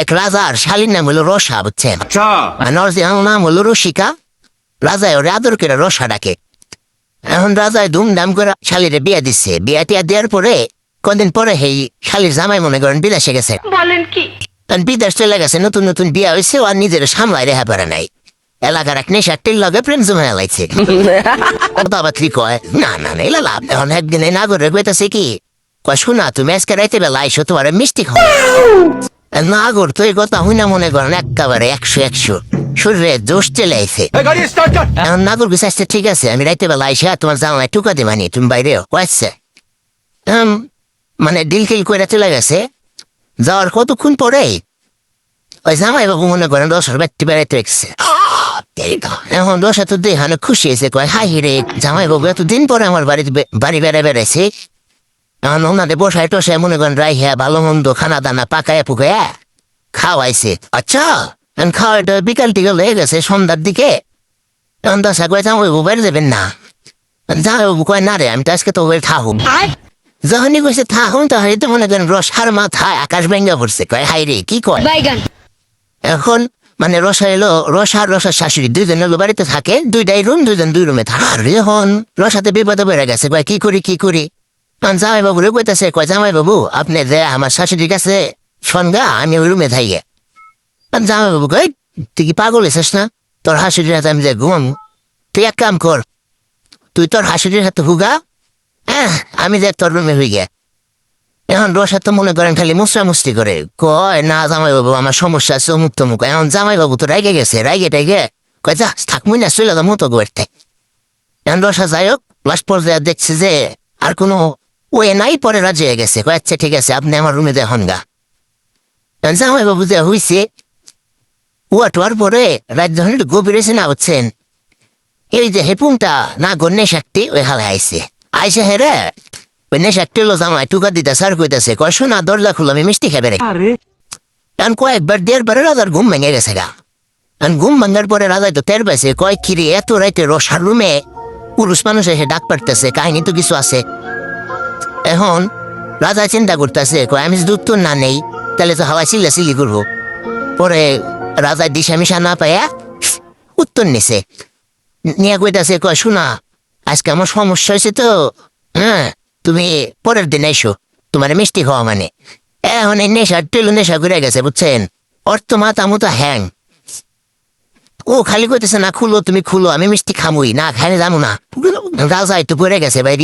এক রাজার শালীর নাম হলো রসা, বুঝছেন? আর নরসিংহের নাম হলো রসিকা। রাজায় ওরে আদর করে রসা ডাকে। এখন রাজায় ধুমধাম করে শালিরে বিয়া দিচ্ছে। বিয়া টিয়া দেওয়ার পরে কদিন পরে এই শালির জামাই মনে করেন বিদেশে গেছে। বলেন কি? বিদেশ চলে গেছে, নতুন নতুন বিয়া হয়েছে, আর নিজের সামলাই রেহা পারে নাই। এলাকার এক নেশাটির লগে প্রেম জমা লাইছে। বাবা কি কয়, না না না এলা লাভ। এখন একদিন এই নাগরে কইতাছে কি, কয় শোনা তুমি আজকে রাইতে বেলা আইসো, তোমার মিষ্টি খাও। নাগর তো এই কথা হই না মনে করেন একেবারে 100 শরীরে জোশ চলে আইছে। এখন নাগর গুছে আসছে, ঠিক আছে আমি রাইতে বেলা আইসা তোমার জামাই টুকা দিবানি, তুমি বাইরেও কয়েছে। মানে ডিলকিল করে চলে গেছে। যাওয়ার কতক্ষণ পরে ওই জামাই বাবু মনে করেন রসার ব্যক্তি বেড়াইতে রেখেছে। এখন রসা তো দেখানো খুশি হয়েছে, কয় হাই রে জামাই বাবু এতদিন পরে আমার বাড়ি বেড়াইছে। এখন ওনাদের বসায় টসায় মনে করেন রাইহা ভালো মন্দ খানা দানা পাকায় পুকায় খাওয়াইছে। আচ্ছা খাওয়াটা বিকাল টিকাল হয়ে গেছে সন্ধ্যার দিকে। এখন দশা কয় জামাই বাবু বেড়ে যাবেন না। জামাই বাবু কয় না রে আমি তো আজকে তো থাকুন। যখনই কইছে থাকুন তাহলে তো মনে করেন রসার মাথায় আকাশ ভেঙ্গা পড়ছে, কয় হাই রে কি কয়। এখন মানে রসা এলো, রসার শাশুড়ি দুইজন এলো বাড়িতে থাকে, দুইটাই রুম, দুই রুমে থাকে। আর এখন রসাতে বিপদে বেড়ে গেছে, কয় কি করি। জামাই বাবু রে কইতাছে, কয় জামাই বাবু আপনি যে আমার শাশুড়ির কাছে সন্ধ্যা আমি ওই রুমে থাকি। জামাই বাবু কয় তুই কি পাগল হয়েছিস না? তোর হাসুড়ির হাতে আমি যে ঘুম, তুই এক কাম কর, তুই তোর হাসুড়ির হাতে হুগা, আমি যে তোর রুমে হই গে। এখন রসা তো মনে করেন খালি মুসরামুস্তি করে, কয় না জামাই বাবু আমার সমস্যা আছে অমুক তমুক। এখন জামাই বাবু তো রাইগে গেছে, রাইগে কয় যা থাকবই না, চলে যা মতো করতে। এখন রসা যাই হোক লাস্ট পর্যায়ে দেখছে যে আর কোনো ওয়ে নাই, পরে রাজি হয়ে গেছে, কয় আচ্ছা ঠিক আছে আপনি আমার রুমে দেখুন গা। জামাই বাবু যে হইছে ওয়ার পরে রাত যখন একটু গভীর হয়েছে না, হচ্ছেন এই যে হেপুংটা না গন্যে শাকটি ওই হালে আইসে হেরে ওই নেশাকটি লো জামাই টুকা দিতে সার কইতেছে, কয় শোনা দরজা খুলো আমি মিষ্টি খাবে রে। এখন কয়েকবার দেড় বারে রাজার ঘুম ভেঙে গেছে গা। ঘুম ভাঙার পরে রাজাই তো টের পাইছে, কয় কিরে এত রাইতে রসার রুমে পুরুষ মানুষ এসে ডাক পাড়তেছে, কাহিনী তো কিছু আছে। এখন রাজা চিন্তা করতেছে, কয় আমি যদি উত্তর না নেই তাহলে তো হাওয়াই চিল্লাচিল্লি করবো। পরে রাজা দিশা মিশা না পাইয়া উত্তর নিছে, নিয়ে কইতাছে, কয় শোনা আজকে আমার সমস্যা হয়েছে তো, তুমি পরের দিন এসো, তোমার মিষ্টি খাওয়া মানে। এখন এই নেশা ঘুরে গেছে, বুঝছেন? অর্থ মাথা মতো হ্যাং। ও খালি কইতেছে না খুলো তুমি খুলো, আমি মিষ্টি খামুই না, খাইলে যাবো না। রাজা একটু পড়ে গেছে ভাই,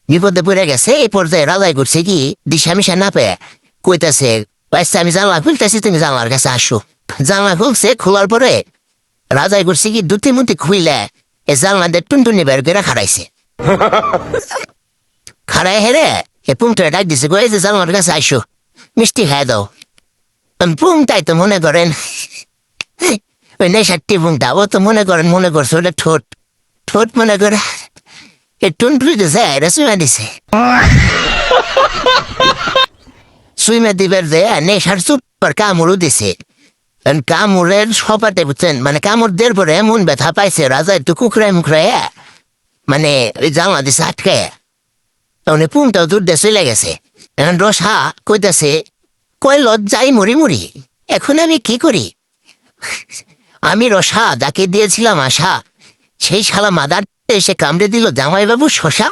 বিপদে পড়ে গেছে। এই পর্যায়ে রাজাই করছে কি দিশা মিশা না পেয়ে কইতেছে, আচ্ছা আমি জানলা খুলতেছি তুমি জানলার কাছে আসো। জানলা খুলছে, খোলার পরে রাজাই করছে কি দুটি মুটি খুইলে এ জানলা দিয়ে টুনটুনি বের করে খাড়াইছে। খাড়াই হেরে এ পুংটা ডাক দিছে, কই যে জানলার কাছে আসো মিষ্টি খাই দাও। পুংটাই তো মনে করেন ওই নেশাটি পুংটা, ও তো মনে করছে ওটা ঠোঁট মনে করে এ টুনটুনিতে যায় এটা সুইমা দিছে। সুইমা দিবার যে নেশার সুপার কামড়ও দিছে। কামড়ের সপাতে বুঝছেন, মানে কামড় দেওয়ার পরে এমন ব্যথা পাইছে রাজা একটু কুকড়ায় মুখড়ায় মানে ওই জানলা দিছে আটকায়। তখন পুংটাও দূর দিয়ে চলে গেছে। এখন রসা কইতাছে, কয় লজ্জাই মরি এখন আমি কি করি? আমি রসা যাকে দিয়েছিলাম আশা, সেই শালা মাদার এসে কামড়ে দিল জামাই বাবু শশা।